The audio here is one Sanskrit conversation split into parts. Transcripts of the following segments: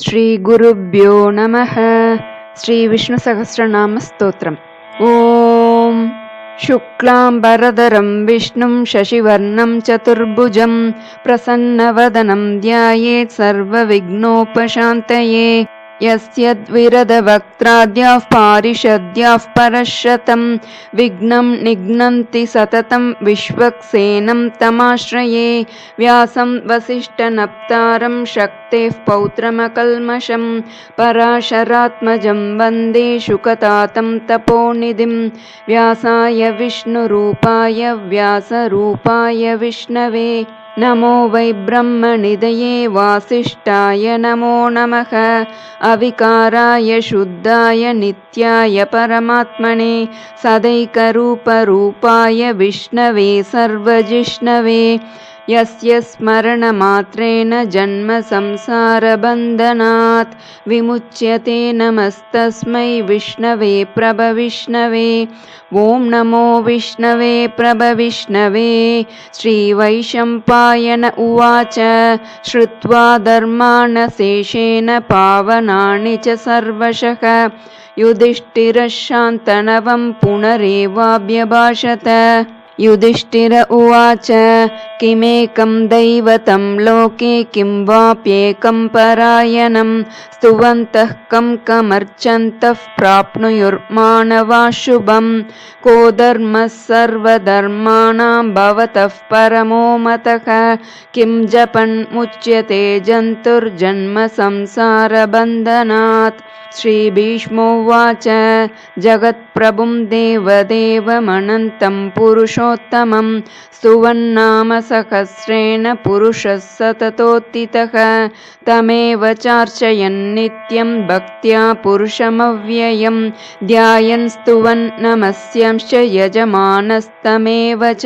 श्रीगुरुभ्यो नमः। श्रीविष्णुसहस्रनामस्तोत्रम्। ॐ शुक्लाम्बरधरं विष्णुं शशिवर्णं चतुर्भुजं प्रसन्नवदनं ध्यायेत् सर्वविघ्नोपशान्तये। यस्य द्विरदवक्त्राद्याः पारिषद्याः परशतं विघ्नं निघ्नन्ति सततं विश्वक्सेनं तमाश्रये। व्यासं वसिष्ठनप्तारं शक्तेः पौत्रमकल्मषं पराशरात्मजं वन्दे शुकतातं तपोनिधिं। व्यासाय विष्णुरूपाय व्यासरूपाय विष्णवे नमो वै ब्रह्मनिधये वासिष्ठाय नमो नमः। अविकाराय शुद्धाय नित्याय परमात्मने सदैकरूपरूपाय विष्णवे सर्वजिष्णवे। यस्य स्मरणमात्रेण जन्म संसारबन्धनात् विमुच्यते नमस्तस्मै विष्णवे प्रभविष्णवे। ॐ नमो विष्णवे प्रभविष्णवे। श्रीवैशम्पायन उवाच श्रुत्वा धर्मान् शेषेण पावनानि च सर्वशः युधिष्ठिरः शान्तनवं पुनरेवाभ्यभाषत। युधिष्ठिर उवाच किमेकं दैवतं लोके किं वाप्येकं परायणं स्तुवन्तः कमर्चन्तः प्राप्नुयुर्मानवाः शुभं। को धर्मः सर्वधर्माणां भवतः परमो मतः किं जपन् मुच्यते जन्तुर्जन्म संसारबन्धनात्। श्रीभीष्मोवाच जगत्प्रभुं देवदेवमनन्तं पुरुषोत्तमं स्तुवन्नाम सहस्रेण पुरुषः सततोत्थितः। तमेव चार्चयन् नित्यं भक्त्या पुरुषमव्ययं ध्यायन् स्तुवन् नमस्यंश्च यजमानस्तमेव च।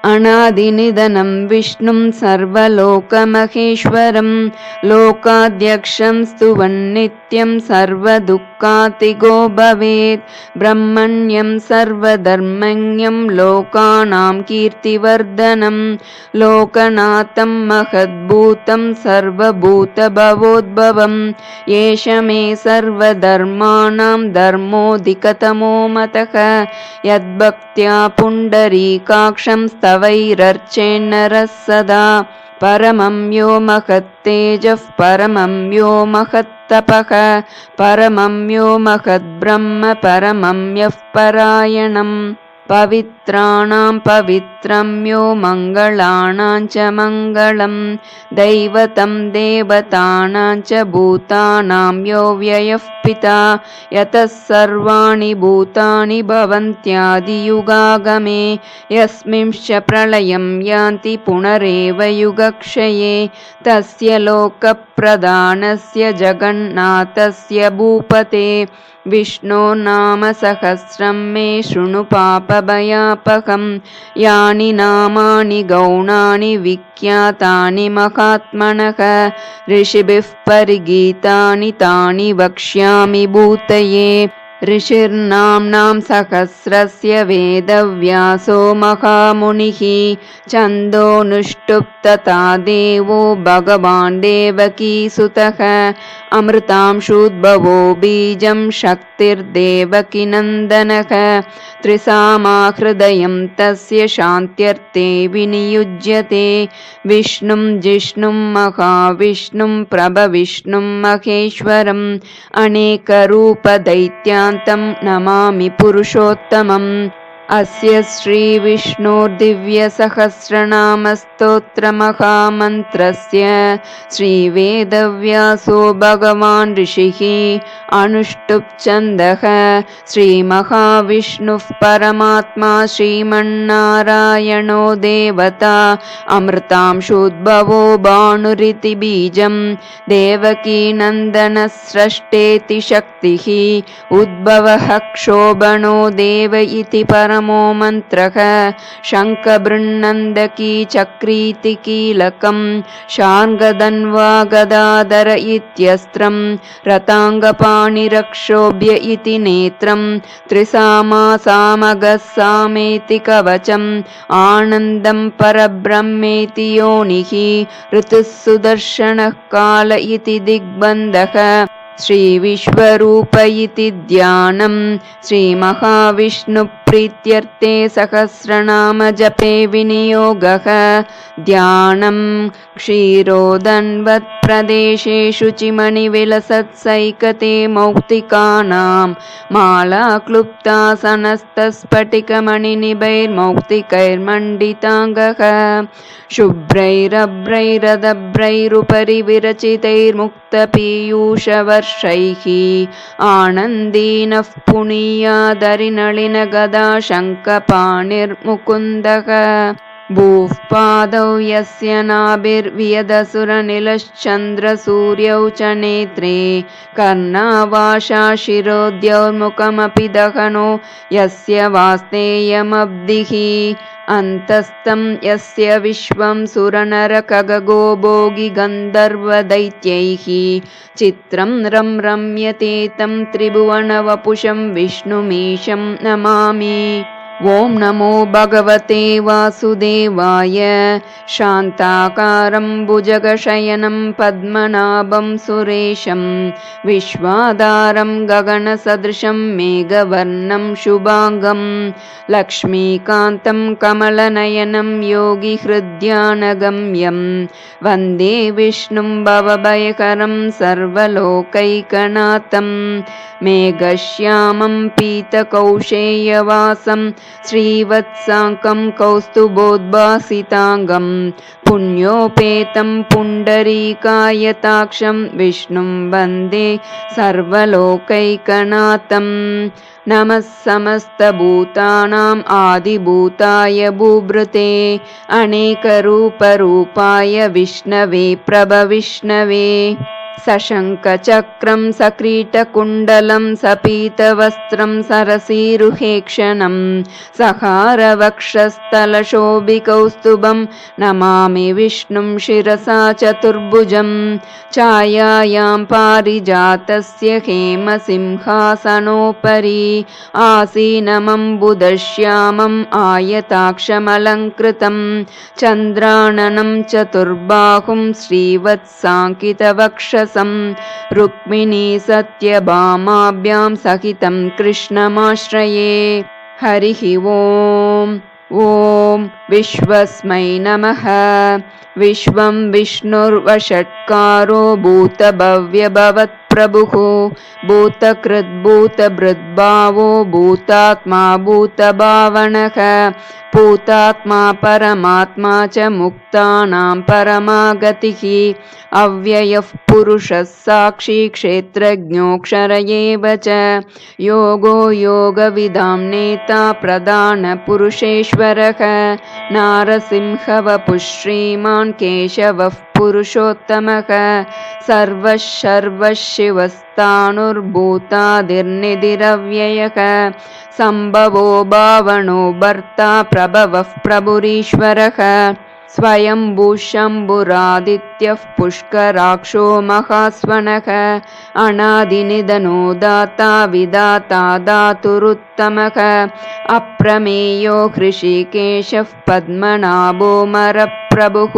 अनादिनिधनं विष्णुं सर्वलोकमहेश्वरं लोकाध्यक्षं स्तुवन्नित्यं सर्वदुःखातिगो भवेत्। ब्रह्मण्यं सर्वधर्मज्ञं लोकानां कीर्तिवर्धनं लोकनाथं महद्भूतं सर्वभूतभवोद्भवम्। एष मे सर्वधर्माणां धर्मोऽधिकतमो मतः यद्भक्त्या पुण्डरीकाक्षं स्तवैरर्चेन्नरः सदा। परमं यो महत्तेजः परमं यो महत्तपः परमं यो महद्ब्रह्म परमं यः परायणम्। पवित्राणां पवित्रं यो मङ्गलानां च मङ्गलं दैवतं देवतानां च भूतानां यो व्ययः पिता। यतः सर्वाणि भूतानि भवन्त्यादियुगागमे यस्मिंश्च प्रलयं यान्ति पुनरेव युगक्षये। तस्य लोकप्रधानस्य जगन्नाथस्य भूपते विष्णो नाम सहस्रं मे शृणु पापभयापहं। यानि नामानि गौणानि विख्यातानि महात्मनः ऋषिभिः परिगीतानि तानि वक्ष्यामि भूतये। ऋषिर्नाम्नां सहस्रस्य वेदव्यासो महामुनिः छन्दोनुष्टुप्तता देवो भगवान् देवकीसुतः। अमृतांशूद्भवो बीजं शक्तिर्देवकीनन्दनः त्रिसामाहृदयं तस्य शान्त्यर्थे विनियुज्यते। विष्णुं जिष्णुं महाविष्णुं प्रभविष्णुं महेश्वरम् अनेकरूपदैत्यान्तं नमामि पुरुषोत्तमम्। अस्य श्रीविष्णोर्दिव्यसहस्रनामस्तोत्रमहामन्त्रस्य श्रीवेदव्यासो भगवान् ऋषिः अनुष्टुप् श्रीमहाविष्णुः परमात्मा श्रीमन्नारायणो देवता अमृतांशोद्भवो भानुरिति बीजं देवकीनन्दनस्रष्टेति शक्तिः उद्भवः क्षोभणो देव इति परम नमो मन्त्रः शङ्खबृन्नन्दकी चक्रीति कीलकं शार्ङ्गधन्वा गदाधर इत्यस्त्रं रताङ्गपाणिरक्षोभ्य इति नेत्रं त्रिसामा सामगः सामेति कवचम् आनन्दं परब्रह्मेति योनिः ऋतुः सुदर्शनः काल इति दिग्बन्धः श्रीविश्वरूप इति ध्यानं श्रीमहाविष्णुप्रीत्यर्थे सहस्रनाम जपे विनियोगः ध्यानं क्षीरोदन्वत्प्रदेशे शुचिमणिविलसत्सैकते मौक्तिकानां माला क्लुप्तासनस्तस्फटिकमणिनिभैर्मौक्तिकैर्मण्डिताङ्गः शुभ्रैरभ्रैरदभ्रैरुपरि विरचितैर्मुक्तपीयूषवर्षैः आनन्दीनः पुनीयादरिनलिनगदा शङ्खपाणिर्मुकुन्दः भूः पादौ यस्य नाभिर्वियदसुरनिलश्चन्द्रसूर्यौ च नेत्रे कर्णावाशा शिरोद्यौर्मुखमपि दहनो यस्य वास्तेयमब्धिः अन्तस्तं यस्य विश्वं सुरनरखगो भोगि गन्धर्वदैत्यैः चित्रं रम्यते तं त्रिभुवनवपुषं विष्णुमीशं नमामि। ॐ नमो भगवते वासुदेवाय शान्ताकारं भुजगशयनं पद्मनाभं सुरेशं विश्वाधारं गगनसदृशं मेघवर्णं शुभाङ्गं लक्ष्मीकान्तं कमलनयनं योगिहृद्यानगम्यं वन्दे विष्णुं भवभयकरं सर्वलोकैकनाथं मेघश्यामं पीतकौशेयवासं श्रीवत्साङ्कं कौस्तुभोद्भासिताङ्गं पुण्योपेतं पुण्डरीकायताक्षं विष्णुं वन्दे सर्वलोकैकनाथं नमः समस्तभूतानाम् आदिभूताय भूभृते अनेकरूपरूपाय विष्णवे प्रभविष्णवे सशङ्खचक्रं सकीटकुण्डलं सपीतवस्त्रं सरसीरुहेक्षणं सहारवक्षस्थलशोभिकौस्तुभं नमामि विष्णुं शिरसा चतुर्भुजं छायायां पारिजातस्य हेमसिंहासनोपरि आसीनमम्बुदश्यामम् आयताक्षमलङ्कृतं चन्द्राननं चतुर्बाहुं श्रीवत्साङ्कितवक्षसं रुक्मिणी सत्यभामाभ्यां सहितं कृष्णमाश्रये। हरिः ॐ विश्वस्मै नमः। विश्वं विष्णुर्वषट्कारो भूतभव्यभवत्प्रभुः भूतकृद्भूतभृद्भावो भूतात्मा भूतभावनः भूतात्मा परमात्मा च मुक्तानां परमागतिः अव्ययः पुरुषः साक्षी क्षेत्रज्ञोऽक्षर एव च योगो योगविदां नेता प्रधानपुरुषेश्वरः नारसिंहवपुः श्रीमान् केशवः पुरुषोत्तमः सर्वः शिवस्तानुर्भूतादिर्निधिरव्ययः सम्भवो भावनो भर्ता प्रभवः प्रभुरीश्वरः स्वयंभू शम्भुरादित्यः पुष्कराक्षो महास्वनः अनादिनिधनो दाता विदाता दातुरुत्तमः अप्रमेयो हृषिकेशः पद्मनाभो मरप्रभुः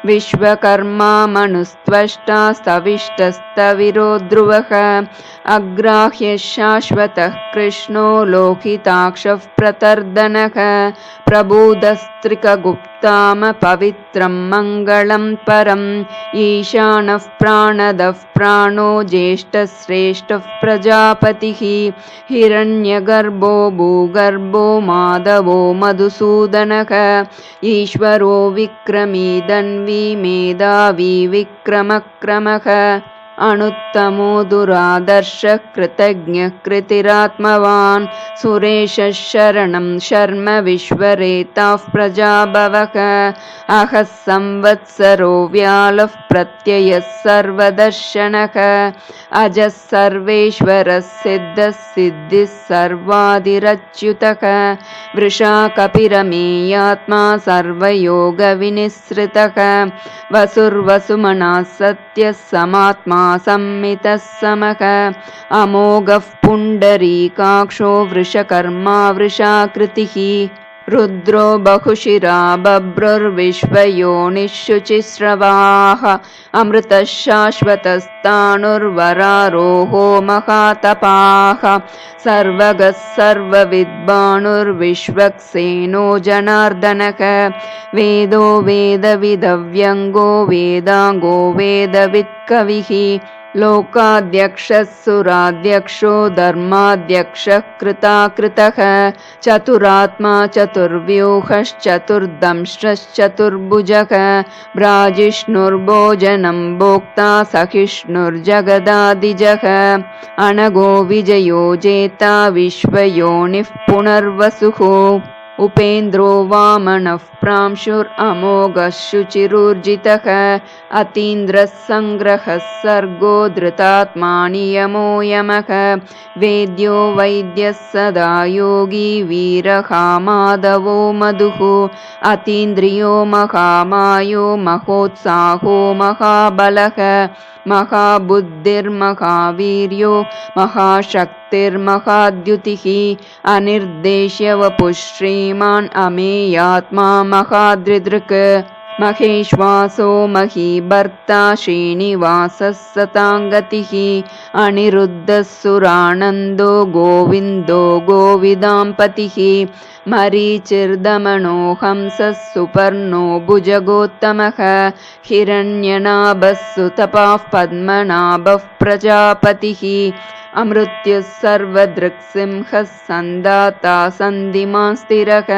विश्वकर्मा मनुस्त्वष्टा स्तविष्टस्तविरो ध्रुवः अग्राह्यः शाश्वतः कृष्णो लोहिताक्षः प्रतर्दनः प्रबोधस्त्रिकगुप्ताम पवित्रं मङ्गलं परम् ईशानः प्राणदः प्राणो ज्येष्ठश्रेष्ठः प्रजापतिः हिरण्यगर्भो भूगर्भो माधवो मधुसूदनः ईश्वरो विक्रमी धन्वी मेधावी विक्रमक्रमः अनुत्तमो दुरादर्शः कृतज्ञः कृतिरात्मवान् सुरेशः शरणं शर्म विश्वरेताः प्रजाभवः अहः संवत्सरो व्यालः प्रत्ययः सर्वदर्शनः अजः सर्वेश्वरः सिद्धः सिद्धिः सर्वादिरच्युतः वृषा कपिरमेयात्मा सर्वयोगविनिःसृतः वसुर्वसुमनः सत्यः समात्मा संमितः समः अमोघः पुण्डरीकाक्षो वृषकर्मा वृषाकृतिः रुद्रो बहुशिरा बभ्रुर्विश्वयोनिः शुचिस्रवाः अमृतः शाश्वतस्ताणुर्वरारोहो महातपाः सर्वगः सर्वविद्वाणुर्विश्वक्सेनो जनार्दनः वेदो वेदविदव्यङ्गो वेदाङ्गो वेदवित्कविः लोकाध्यक्षः सुराध्यक्षो धर्माध्यक्षः कृताकृतः चतुरात्मा चतुर्व्यूहश्चतुर्दंश्चतुर्भुजः भ्राजिष्णुर्भोजनं भोक्ता सहिष्णुर्जगदादिजः अनघो विजयो जेता विश्वयोनिः पुनर्वसुः उपेन्द्रो वामनः प्रांशुरमोघः शुचिरूर्जितः अतीन्द्रः सङ्ग्रहः सर्गो धृतात्मा नियमो यमः वेद्यो वैद्यः सदा योगी वीरः माधवो मधुः अतीन्द्रियो महामायो महोत्साहो महाबलः महाबुद्धिर्महावीर्यो महाशक्तिर्महाद्युतिः अनिर्देश्य वपुः श्रीमान् अमेयात्मा महादृदृक् महेश्वासो महीभर्ता श्रीनिवासः सताङ्गतिः अनिरुद्धः सुरानन्दो गोविन्दो गोविदाम्पतिः मरीचिर्दमनो हंसः सुपर्णो भुजगोत्तमः हिरण्यनाभः सुतपाः पद्मनाभः प्रजापतिः अमृत्युः सर्वदृक्सिंहः सन्दाता सन्धिमान् स्थिरः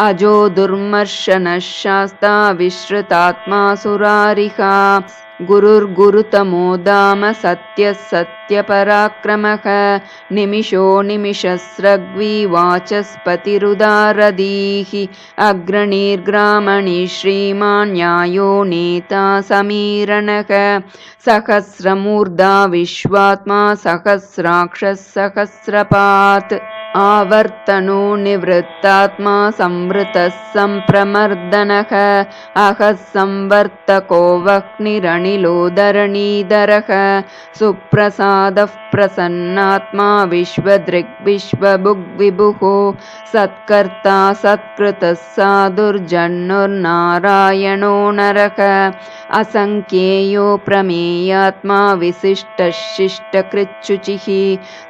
अजो दुर्मर्शनः शास्ता विश्रुतात्मा सुरारिहा गुरुर्गुरुतमो धाम सत्यः सत्यपराक्रमः निमिषो निमिषस्रग्वी वाचस्पतिरुदारधीः अग्रणीर्ग्रामणी श्रीमान् न्यायो नेता समीरणः सहस्रमूर्धा विश्वात्मा सहस्राक्षः सहस्रपात् आवर्तनो निवृत्तात्मा संवृतः सम्प्रमर्दनः अहः संवर्तको वह्निरनिलो धरणीधरः सुप्रसादः प्रसन्नात्मा विश्वदृग्विश्वभुग्विभुः सत्कर्ता सत्कृतः साधुर्जन्नुर्नारायणो नरः असङ्ख्येयो प्रमेयात्मा विशिष्टः शिष्टकृच्छुचिः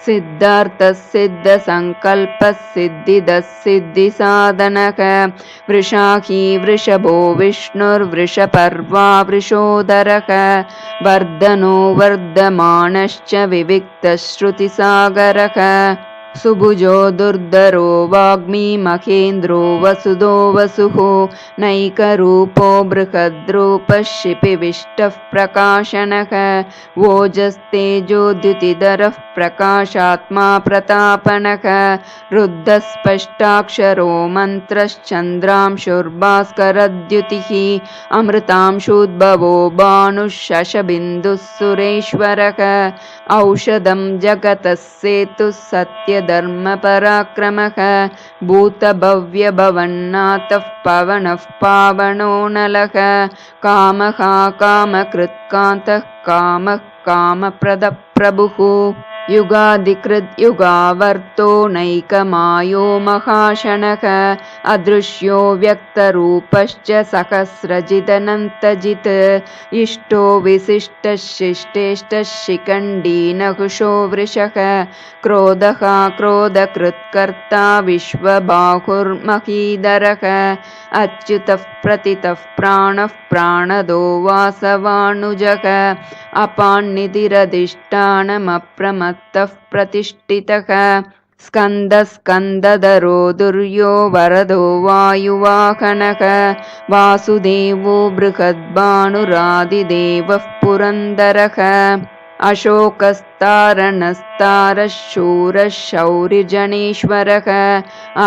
सिद्धार्थः सिद्धसङ्कल्पः सिद्धिदः सिद्धिसाधनः वृषाही वृषभो विष्णुर्वृषपर्वा वृषोदरः वर्धनो वर्धमानश्च विविक्तः श्रुतिसागरः सुभुजो दुर्धरो वाग्मी महेन्द्रो वसुदो वसुः नैकरूपो बृहद्रूपः शिपिविष्टः प्रकाशनः ओजस्तेजोद्युतिधरः प्रकाशात्मा प्रतापनः रुद्धस्पष्टाक्षरो मन्त्रश्चन्द्रांशुर्भास्करद्युतिः अमृतांशुद्भवो भानुः शशबिन्दुः सुरेश्वरः औषधं जगतः सेतुः सत्यधर्मपराक्रमः भूतभव्यभवन्नाथः पवनः पावनो नलः कामः कामकृत्कान्तः कामः कामप्रदः प्रभुः युगादिकृत् युगावर्तो नैकमायो महाशनः अदृश्यो व्यक्तरूपश्च सहस्रजिदनन्तजित् इष्टो विशिष्टः शिष्टेष्टः शिखण्डी नहुषो वृषः क्रोधः क्रोधकृत्कर्ता विश्वबाहुर्महीधरः अच्युतः प्रतितः प्राणः प्राणदो वासवानुजः अपान्निधिरधिष्ठानमप्रमत्तः प्रतिष्ठितः स्कन्दस्कन्दधरो दुर्यो वरदो वायुवाहनः वासुदेवो बृहद्भानुरादिदेवः पुरन्दरः अशोकस्तारणस्तारः शूरः शौरिजनेश्वरः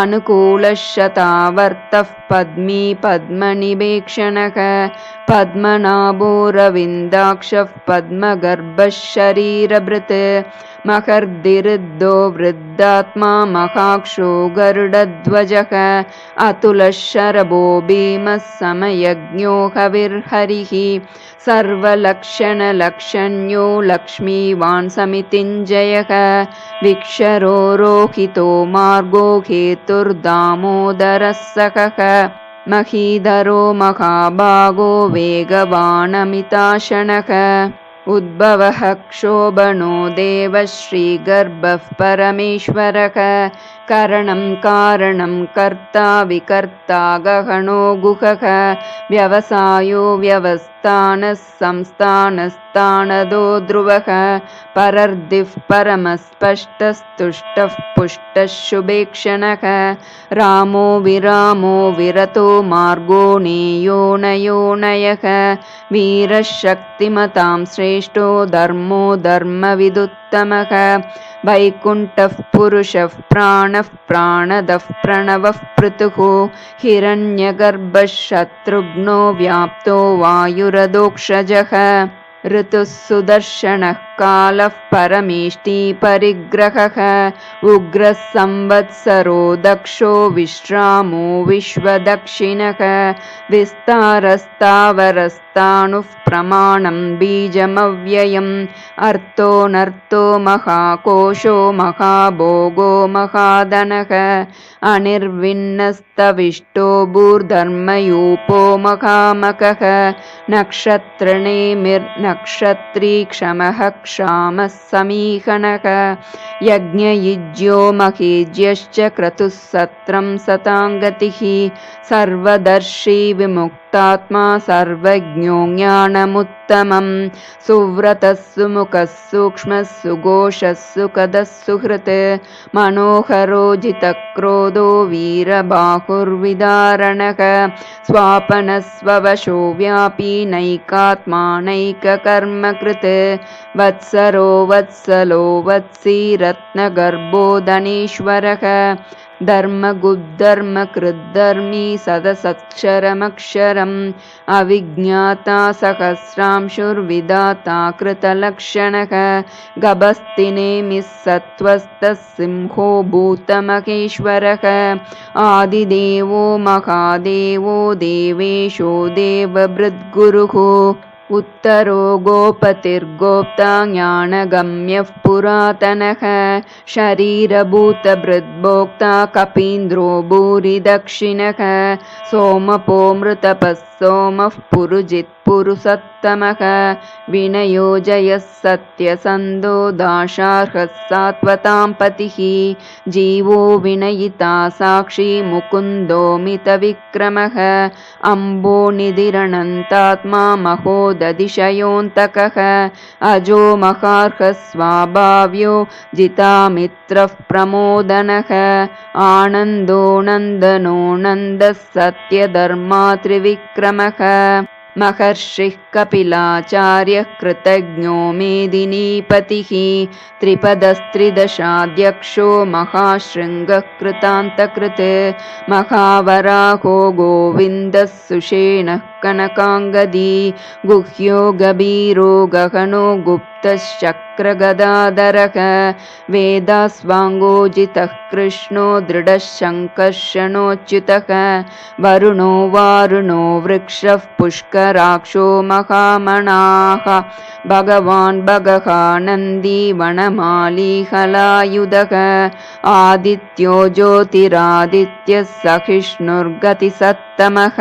अनुकूलः शतावर्तः पद्मी पद्मनिवेक्षणः पद्मनाभोरविन्दाक्षः पद्मगर्भः शरीरभृत् महर्दिरुद्धो वृद्धात्मा महाक्षो गरुडध्वजः अतुलः शरभो भीमः समयज्ञो हविर्हरिः सर्वलक्षणलक्षण्यो लक्ष्मीवान् समितिञ्जयः विक्षरो रोहितो मार्गो हेतुर्दामोदरः सकः महीधरो महाभागो वेगवानमिताशनः उद्भवः क्षोभनो देवः श्रीगर्भः परमेश्वरः करणं कारणं कर्ता विकर्ता गहनो गुहः व्यवसायो व्यवस्थानः संस्थानस्तानदो ध्रुवः परर्दिः परमस्पष्टस्तुष्टः पुष्टः शुभेक्षणः रामो विरामो विरतो मार्गो नेयो नयोनयः वीरः शक्तिमतां श्रेष्ठो धर्मो धर्मविदुत्तमः वैकुण्ठः पुरुषः प्राणः प्राणदः प्रणवः पृथुः हिरण्यगर्भः शत्रुघ्नो व्याप्तो वायुरधोक्षजः ऋतुः सुदर्शनः कालः परमेष्टि परिग्रहः उग्रः संवत्सरो दक्षो विश्रामो विश्वदक्षिणः विस्तारस्तावरस्तानुः प्रमाणं बीजमव्ययम् अर्थोऽनर्थो महाकोशो महाभोगो महाधनः अनिर्विण्णस्तविष्टो भूर्धर्मयूपो महामकः नक्षत्रणेमिर्नक्षत्री क्षमः क्षामः समीहनः यज्ञयुज्यो महीज्यश्च क्रतुः सत्रं सताङ्गतिः सर्वदर्शी विमुक्तात्मा सर्वज्ञो ज्ञानमुत्तमं सुव्रतः सुमुखः सूक्ष्मः सुघोषः सुखदः सुहृत् मनोहरो जितक्रोधो वीरबाहुर्विदारणः स्वापनः स्ववशो व्यापी नैकात्मा नैककर्मकृत् वत्सरो वत्सलो वत्सी रत्नगर्भो धनेश्वरः धर्मगुद्धर्मकृद्धर्मी सदसत्क्षरमक्षरम् अविज्ञाता सहस्रांशुर्विधाता कृतलक्षणः गभस्तिनेमिः सत्त्वस्तः सिंहो भूतमहेश्वरः आदिदेवो महादेवो देवेशो देवभृद्गुरुः उत्तरो गोपतिर्गोप्ता ज्ञानगम्यः पुरातनः शरीरभूतभृद्भोक्ता कपीन्द्रो भूरिदक्षिणः सोमपो मृतपः सोमः पुरुजित् पुरुषोत्तमः विनयो जयः सत्यसन्धो दाशार्हः सात्वतां पतिः जीवो विनयिता साक्षी मुकुन्दो मितविक्रमः अम्बो निधिरनन्तात्मा महोदधिशयोऽन्तकः अजो महार्हः स्वाभाव्यो जितामित्रः प्रमोदनः आनन्दो नन्दनो नन्दः सत्यधर्मा त्रिविक्रमः महर्षिः कपिलाचार्यः कृतज्ञो मेदिनीपतिः त्रिपदस्त्रिदशाध्यक्षो महाशृङ्गः कृतान्तकृत् महावराहो गोविन्दः सुषेणः कनकाङ्गदी गुह्यो गभीरो गहनो गुप्तश्चक्रगदाधरः वेदास्वाङ्गोजितः कृष्णो दृढः शङ्कर्षणोच्युतः वरुणो वारुणो वृक्षः पुष्कराक्षो महामणाः भगवान् भगः नन्दी वनमाली हलायुधः आदित्यो ज्योतिरादित्यः सहिष्णुर्गतिसत्तमः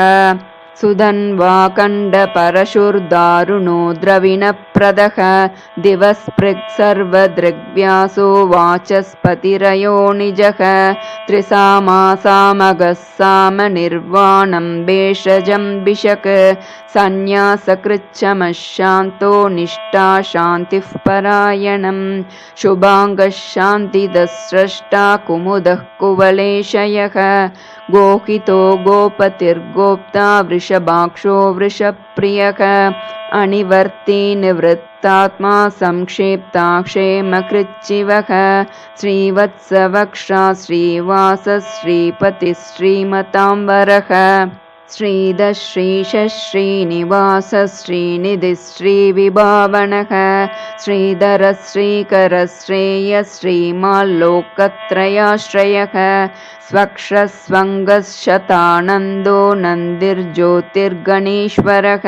सुधन्वाकण्डपरशुर्दारुणो द्रविणप्रदः दिवस्पृक्सर्वदृग्व्यासो वाचस्पतिरयो निजः त्रिसामासामगः सामनिर्वाणं भेषजं भिषक् सन्न्यासकृच्छमः शान्तो निष्ठा शान्तिः परायणं शुभाङ्गः शान्तिदः स्रष्टा कुमुदः कुवलेशयः गोहितो गोपतिर्गोप्ता वृषभाक्षो वृषप्रियः अनिवर्ती निवृत्तात्मा संक्षेप्ताक्षेमकृच्चिवः श्रीवत्सवक्षा श्रीवासः श्रीपतिः श्रीमताम्बरः श्रीधश्रीशः श्रीनिवासः श्रीनिधिः श्रीविभावनः श्रीधरः श्रीकरः श्रेयः श्रीमाल्लोकत्रयाश्रयः स्वक्षस्वङ्गशतानन्दो नन्दिर्ज्योतिर्गणेश्वरः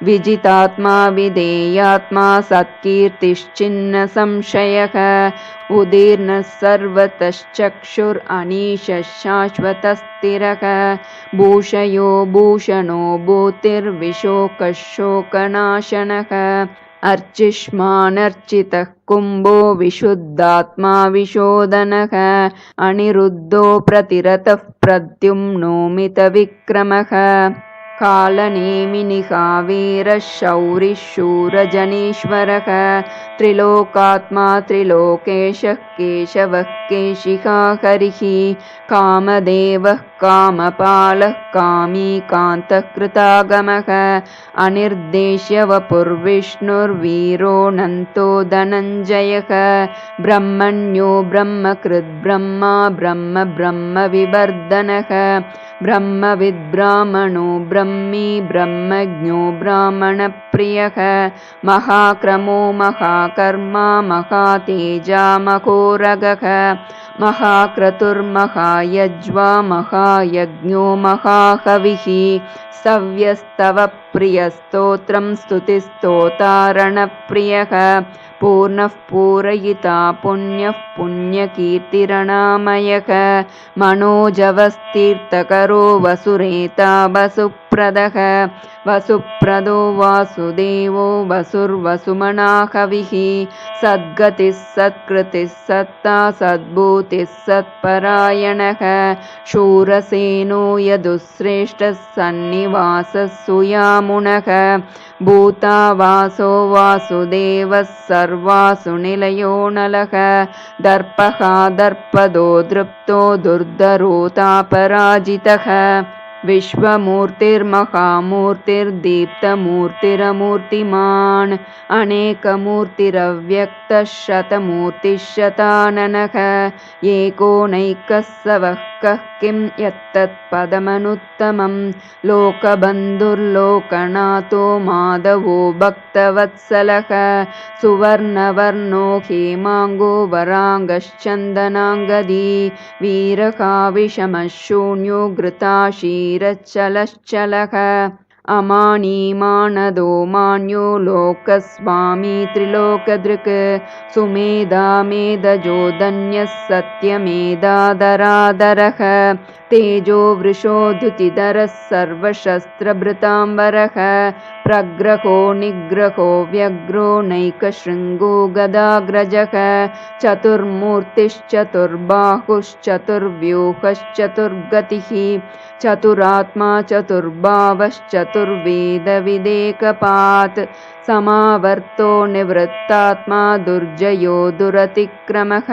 विजितात्मा विधेयात्मा सत्कीर्तिश्चिन्नसंशयः उदीर्णः सर्वतश्चक्षुरनीशः शाश्वतस्थिरः भूषयो भूषणो भूतिर्विशोकः शोकनाशनः अर्चिष्मानर्चितः कुम्भो विशुद्धात्मा विशोदनः अनिरुद्धो प्रतिरतः प्रद्युम्नोमितविक्रमः कालनेमिनिहावीरः शौरिः शूरजनीश्वरः त्रिलोकात्मा त्रिलोकेशः केशवः केशिका हरिः कामदेवः कामपालः कामी कान्तः कृतागमः अनिर्देश्य वपुर्विष्णुर्वीरोऽनन्तो धनञ्जयः ब्रह्मण्यो ब्रह्मकृद्ब्रह्मा ब्रह्म ब्रह्मविवर्धनः ब्रह्मविद्ब्राह्मणो ब्रह्मी ब्रह्मज्ञो ब्राह्मणप्रियः महाक्रमो महाकर्मा महातेजा महोरगः महाक्रतुर्महायज्वा महायज्ञो महाकविः सव्यस्तवप्रियस्तोत्रं स्तुतिस्तोतारणप्रियः पूर्णः पूरयिता पुण्यः पुण्यकीर्तिरणामयः मनोजवस्तीर्थकरो वसुरेता वसुप्रदः वसुप्रदो वासुदेवो वसुर्वसुमनाहविः सद्गतिः सत्कृतिः सत्ता सद्भूतिः सत्परायणः शूरसेनो यदुश्रेष्ठः सन्निवासः सुयामुनः भूतावासो वासुदेवः सर्वासु निलयो नलः दर्पः दर्पदो दृप्तो दुर्धरोतापराजितः विश्वमूर्तिर्महामूर्तिर्दीप्तमूर्तिरमूर्तिमान् अनेकमूर्तिरव्यक्तः शतमूर्तिः शताननः एकोनैकः सवः कः किं यत्तत्पदमनुत्तमं लोकबन्धुर्लोकनाथो माधवो भक्तवत्सलः सुवर्णवर्णो हेमाङ्गो वराङ्गश्चन्दनाङ्गदी वीरकाविषमः शून्यो घृताशीरश्चलश्चलः अमानीमानदो मान्यो लोकस्वामी त्रिलोकदृक् सुमेधा मेधजो धन्यः सत्यमेधाधराधरः तेजो वृषोद्युतिधरः सर्वशस्त्रभृताम्बरः प्रग्रहो निग्रहो व्यग्रो नैकशृङ्गो गदाग्रजः चतुर्मूर्तिश्चतुर्बाहुश्चतुर्व्यूहश्चतुर्गतिः चतुरात्मा चतुर्वेदविदेकपात् समावर्तो निवृत्तात्मा दुर्जयो दुरतिक्रमः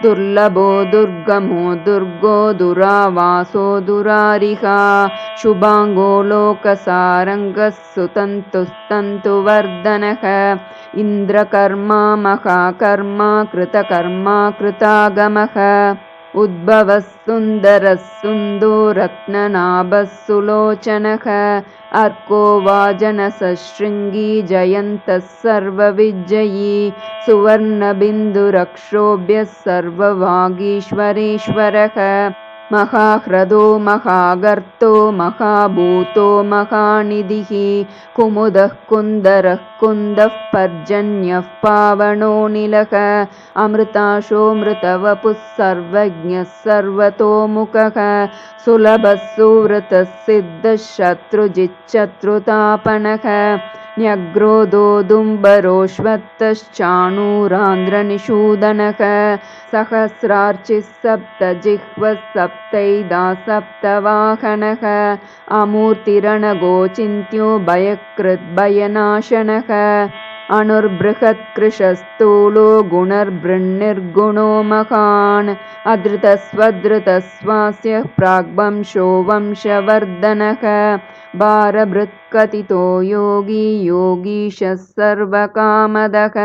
दुर्लभो दुर्गमो दुर्गो दुरावासो दुरारिहा शुभाङ्गो लोकसारङ्गः सुतन्तुस्तन्तुवर्धनः इन्द्रकर्मा महाकर्मा कृतकर्मा कृतागमः उद्भवः सुन्दरः सुन्दो रत्ननाभः सुलोचनः अर्को वाजनसशृङ्गी जयन्तः सर्वविजयी सुवर्णबिन्दुरक्षोभ्यः सर्ववागीश्वरेश्वरः महाह्रदो महागर्तो महाभूतो महानिधिः कुमुदः कुन्दरः कुन्दः पर्जन्यः पावनो निलः अमृताशोऽमृतवपुः सर्वज्ञः सर्वतोमुखः सुलभः सुवृतः सिद्धः शत्रुजिच्शत्रुतापनः न्यग्रोदोदुम्बरोऽश्वत्थश्चाणूरान्ध्रनिषूदनः सहस्रार्चिः सप्तजिह्वः सप्तैधा सप्तवाहनः अमूर्तिरणगोचिन्त्यो भयकृद्भयनाशनः अणुर्बृहत्कृशस्थूलो गुणर्बृन्निर्गुणो महान् अधृतस्वधृतस्वास्य प्राग्वंशो वंशवर्धनः भारभृत्कथितो योगी योगीशः सर्वकामदः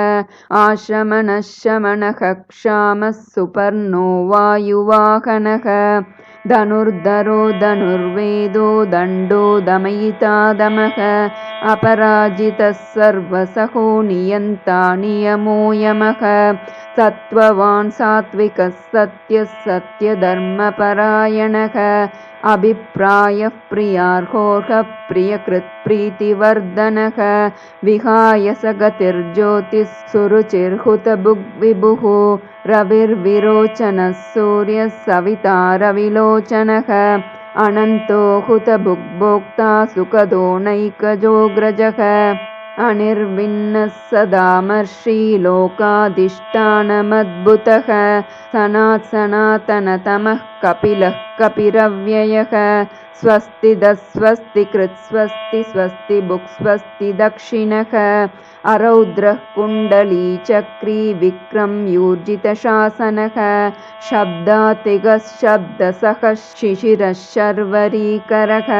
आशमनः शमनः क्षामः सुपर्णो वायुवाहनः धनुर्धरो धनुर्वेदो दण्डो दमयिता दमः अपराजितः सर्वसहो नियन्ता नियमो यमः सत्त्ववान् सात्विकः सत्यः सत्यधर्मपरायणः अभिप्रायः प्रियार्होऽर्हः प्रियकृत्प्रीतिवर्धनः विहाय स गतिर्ज्योतिः सुरुचिर्हुतभुग्विभुः रविर्विरोचनः सूर्यः सविता रविलोचनः अनन्तो हुतभुग्भोक्ता सुखदो नैकजोऽग्रजः अनिर्विण्णः सदामर्षि लोकाधिष्ठानमद्भुतः सनातनतमः कपिलः कपिरव्ययः स्वस्तिदः स्वस्तिकृत् स्वस्ति स्वस्तिभुक् स्वस्ति दक्षिणः अरौद्रः कुण्डलीचक्री विक्रम्यूर्जितशासनः शब्दातिगः शब्दसखः शिशिरः शर्वरीकरः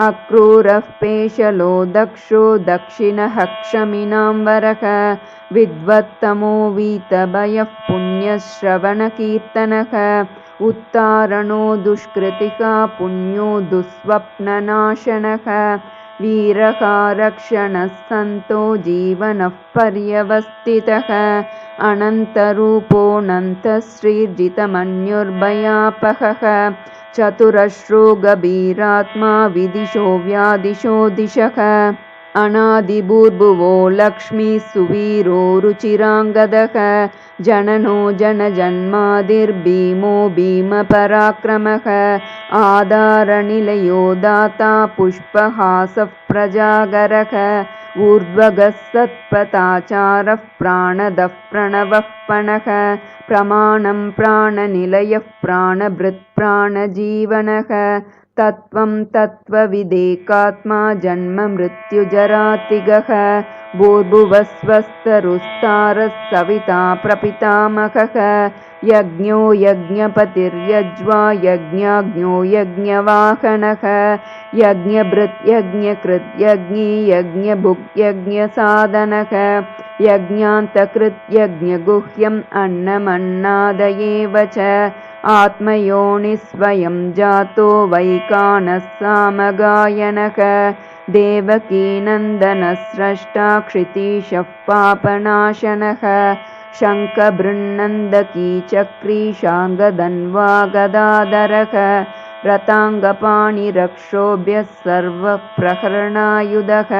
अक्रूरः पेशलो दक्षो दक्षिणः क्षमिनाम्बरः विद्वत्तमो वीतभयः पुण्यः श्रवणकीर्तनः उत्तारणो दुष्कृतिः पुण्यो दुःस्वप्ननाशनः वीरः रक्षणः सन्तो जीवनः पर्यवस्थितः अनन्तरूपोऽनन्तः श्रीर्जितमन्युर्भयापहः चतुरश्रो गभीरात्मा विदिशो व्यादिशो दिशः अनादिभूर्भुवो लक्ष्मी सुवीरो रुचिराङ्गदः जननो जनजन्मादिर्भीमो भीमपराक्रमः आधारनिलयो दाता पुष्पहासः प्रजागरः ऊर्ध्वगः सत्पथाचारः प्राणदः प्रणवः पणः प्रमाणं प्राणनिलयः प्राणभृत् प्राणजीवनः तत्त्वं तत्त्वविदेकात्मा जन्म मृत्युजरातिगः भूर्भुवस्वस्तरुस्तारः सविता प्रपितामहः यज्ञो यज्ञपतिर्यज्वा यज्ञाज्ञो यज्ञवाहनः यज्ञभृत् यज्ञकृत् यज्ञी यज्ञभुक् यज्ञसाधनः यज्ञान्तकृत् यज्ञगुह्यम् अन्नमन्नादयेव च आत्मयोनिस्वयं जातो वैकानः सामगायनः देवकीनन्दनः स्रष्टा क्षितीशः पापनाशनः शङ्खबृन्नन्दकी चक्री शार्ङ्गधन्वा रताङ्गपाणिरक्षोभ्यः सर्वप्रहरणायुधः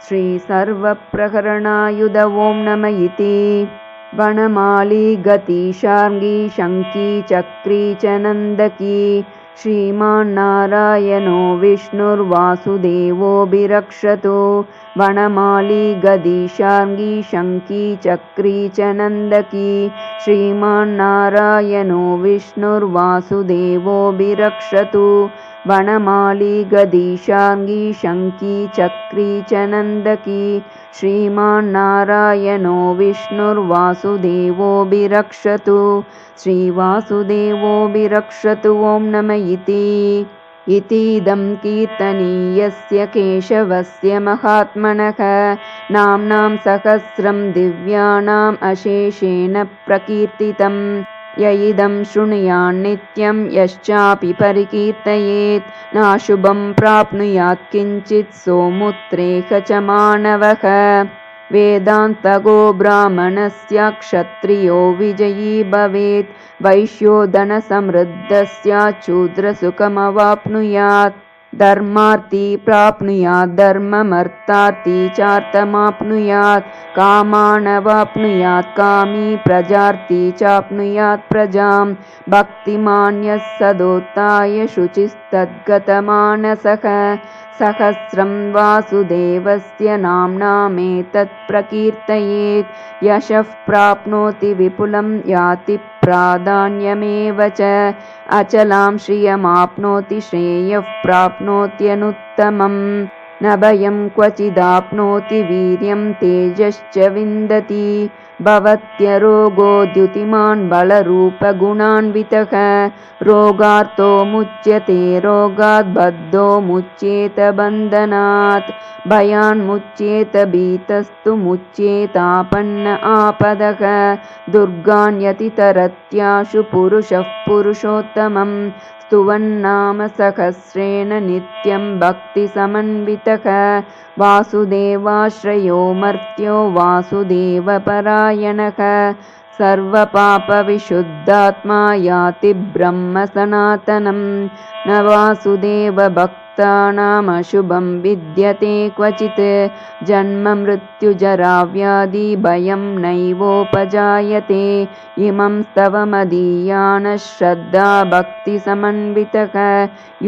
श्रीसर्वप्रहरणायुध ॐ नम इति वनमाली गति शार्ङ्गी शङ्की चक्री च नन्दकी श्रीमान्नारायणो विष्णुर्वासुदेवोऽभिरक्षतु वनमाली गदी शार्ङ्गी शङ्की चक्री च नन्दकी श्रीमान्नारायणो विष्णुर्वासुदेवोऽभिरक्षतु वनमाली गदी शार्ङ्गी शङ्की चक्री च नन्दकी श्रीमान्नारायणो विष्णुर्वासुदेवोऽभिरक्षतु श्रीवासुदेवोऽभिरक्षतु ॐ नम इतीदं कीर्तनीयस्य केशवस्य महात्मनः नाम्नां सहस्रं दिव्यानाम् अशेषेण प्रकीर्तितम् य इदं शृणुयान्नित्यं यश्चापि परिकीर्तयेत् नाशुभं प्राप्नुयात् किञ्चित् सोमुत्रेह च मानवः वेदान्तगो ब्राह्मणस्य क्षत्रियो विजयी भवेत् वैश्यो धनसमृद्धस्य शूद्रसुखमवाप्नुयात् धर्मार्थी प्राप्नुयात् धर्ममर्थार्थी चार्थमाप्नुयात् कामानवाप्नुयात् कामी प्रजार्थी चाप्नुयात् प्रजां भक्तिमान्यः सदोत्थाय शुचिस्तद्गतमानसः सहस्रं वासुदेवस्य नाम्नामेतत् प्रकीर्तयेत् यशः प्राप्नोति विपुलं याति प्राधान्यमेव च अचलां श्रियमाप्नोति श्रेयः प्राप्नोत्यनुत्तमम् न भयं क्वचिदाप्नोति वीर्यं तेजश्च विन्दति भवत्यरोगो द्युतिमान् बलरूपगुणान्वितः रोगार्तो मुच्यते रोगात् बद्धो मुच्येत बन्धनात् भयान्मुच्येत भीतस्तु मुच्येतापन्न आपदः दुर्गान्यतितरत्याशु पुरुषः पुरुषोत्तमं स्तुवन्नाम सहस्रेण नित्यं भक्तिसमन्वितः वासुदेवाश्रयो मर्त्यो वासुदेवपरायणः सर्वपापविशुद्धात्मा याति ब्रह्म सनातनं न वासुदेवभक्तानामशुभं विद्यते क्वचित् जन्म मृत्युजराव्याधि भयं नैवोपजायते इमं स्तवमदीयानः श्रद्धा भक्तिसमन्वितः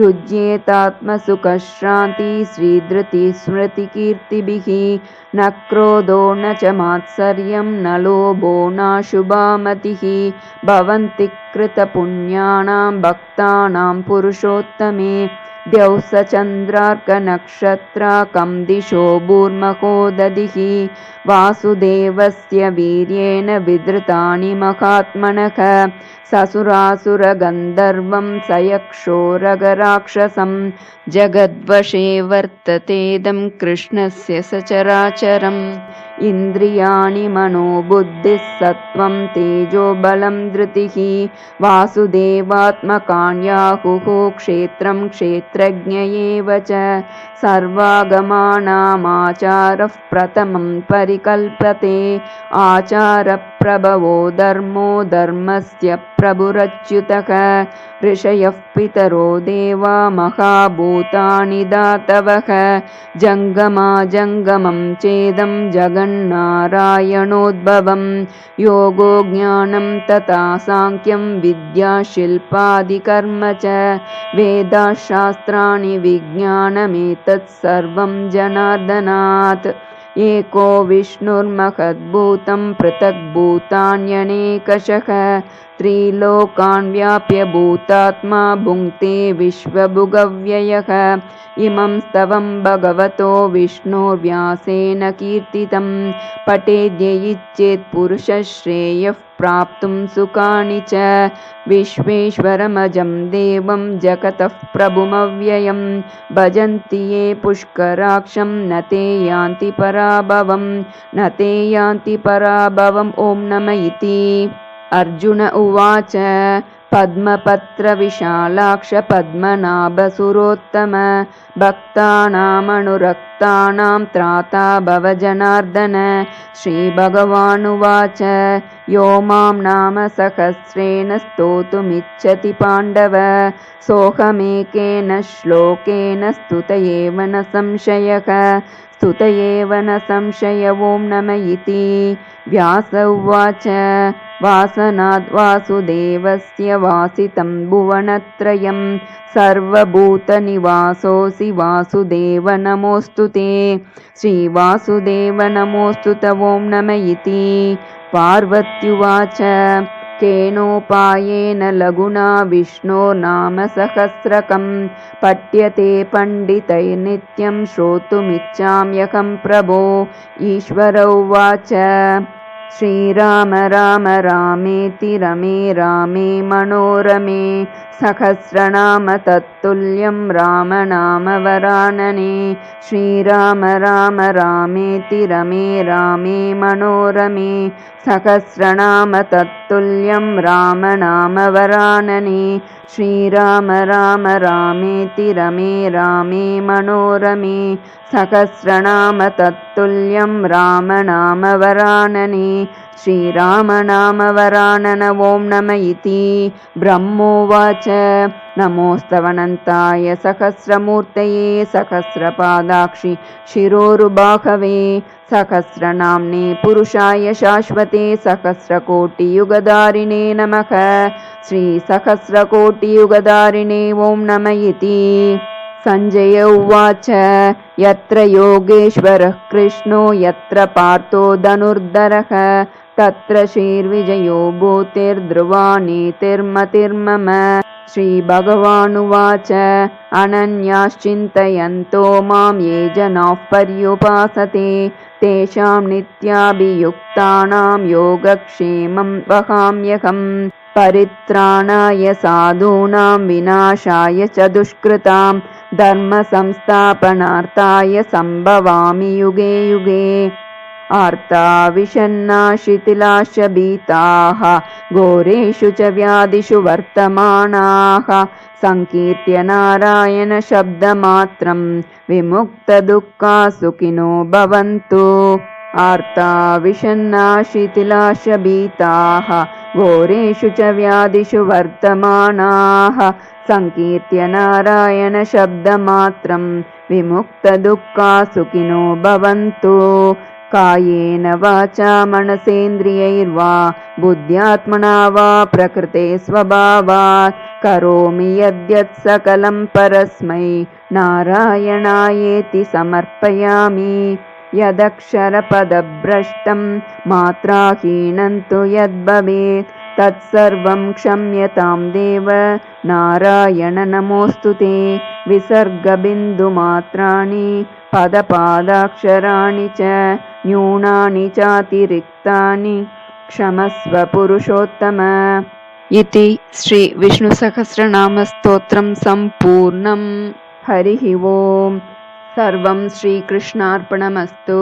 युज्येतात्मसुखश्रान्ति श्रीधृतिस्मृतिकीर्तिभिः न क्रोधो न च मात्सर्यं न लोभो नाशुभा मतिः भवन्ति कृतपुण्यानां भक्तानां पुरुषोत्तमे द्यौः चन्द्रार्कनक्षत्राकं दिशो भूर्महो दधिः वासुदेवस्य वीर्येण विधृतानि महात्मनः ससुरासुरगन्धर्वं सयक्षोरगराक्षसं जगद्वशे वर्ततेदं कृष्णस्य सचराचरम् इन्द्रियाणि मनोबुद्धिः सत्त्वं तेजो बलं धृतिः वासुदेवात्मकान्याहुः क्षेत्रं क्षेत्रज्ञ एव च सर्वागमानामाचारः प्रथमं परिकल्पते आचारप्रभवो धर्मो धर्मस्य प्रभुरच्युतः ऋषयः पितरो देवा महाभूतानि दातवः जङ्गमाजङ्गमं चेदं जगन्नारायणोद्भवं योगो ज्ञानं तथा साङ्ख्यं विद्या शिल्पादिकर्म च वेदाशास्त्राणि विज्ञानमेतत् सर्वं जनार्दनात् एको विष्णुर्महद्भूतं पृथग्भूतान्यनेकशः त्रिलोकान् व्याप्य भूतात्मा भुङ्क्ते विश्वभुगव्ययः इमं स्तवं भगवतो विष्णोर्व्यासेन कीर्तितं पठेद्य इच्छेत् पुरुषः श्रेयः प्राप्तुं सुखानि च विश्वेश्वरमजं देवं जगतः प्रभुमव्ययं भजन्ति ये पुष्कराक्षं न ते यान्ति पराभवं न ते यान्ति पराभवम् ॐ नम इति अर्जुन उवाच पद्मपत्रविशालाक्ष पद्मनाभसुरोत्तम भक्तानामनुरक्तानां त्राता भव जनार्दन श्रीभगवानुवाच यो मां नाम सहस्रेण स्तोतुमिच्छति पाण्डव सोऽहमेकेन श्लोकेन स्तुत एव न संशयः स्तुत एव न संशय ॐ नम इति व्यास उवाच वासनाद् वासुदेवस्य वासितं भुवनत्रयं सर्वभूतनिवासोऽसि वासुदेव नमोऽस्तु ते श्रीवासुदेव नमोऽस्तु ते ॐ नम इति पार्वत्युवाच केनोपायेन लघुना विष्णो नाम सहस्रकं पठ्यते पण्डितैर्नित्यं श्रोतुमिच्छाम्यहं प्रभो ईश्वर उवाच श्रीराम राम रामेति रमे रामे मनोरमे सहस्रनाम तत्तुल्यं रामनाम वरानने श्रीराम राम रामेति रमे रामे मनोरमे सहस्रनाम तत्तुल्यं रामनाम वरानने श्रीराम राम रामेति रमे रामे मनोरमे सहस्रनाम तत्तुल्यं रामनाम वरानने श्रीराम नाम वरानन ॐ नम इति ब्रह्मोवाच नमोऽस्तवनन्ताय सहस्रमूर्तये सहस्रपादाक्षि शिरोरुबाहवे सहस्रनाम्ने पुरुषाय शाश्वते सहस्रकोटियुगधारिणे नमः श्रीसहस्रकोटियुगधारिणे ॐ नम इति सञ्जय उवाच यत्र योगेश्वरः कृष्णो यत्र पार्थो धनुर्धरः तत्र श्रीर्विजयो भूतिर्ध्रुवा नीतिर्मतिर्मम श्रीभगवानुवाच अनन्याश्चिन्तयन्तो मां ये जनाः पर्युपासते तेषां नित्याभियुक्तानां योगक्षेमं वहाम्यहम् परित्राणाय साधूनां विनाशाय च दुष्कृतां धर्मसंस्थापनार्थाय सम्भवामि युगे युगे आर्ता विषण्णा शिथिलाश्च भीताः घोरेषु च व्याधिषु वर्तमानाः सङ्कीर्त्य नारायणशब्दमात्रं विमुक्तदुःखा सुखिनो भवन्तु आर्ता विषण्णा शिथिलाश्च भीताः घोरेषु च व्याधिषु वर्तमानाः सङ्कीर्त्य नारायणशब्दमात्रं विमुक्तदुःखा सुखिनो भवन्तु कायेन वाचा मनसेन्द्रियैर्वा बुद्ध्यात्मना वा प्रकृते स्वभावात् करोमि यद्यत् सकलं परस्मै नारायणायेति समर्पयामि यदक्षरपदभ्रष्टं मात्राहीनं तु यद्भवेत् तत्सर्वं क्षम्यतां देव नारायण नमोऽस्तु ते विसर्गबिन्दुमात्राणि पदपादाक्षराणि च न्यूनानि चातिरिक्तानि क्षमस्व पुरुषोत्तम इति श्री विष्णुसहस्रनामस्तोत्रं सम्पूर्णम्। हरिः ओम्। सर्वं श्रीकृष्णार्पणमस्तु।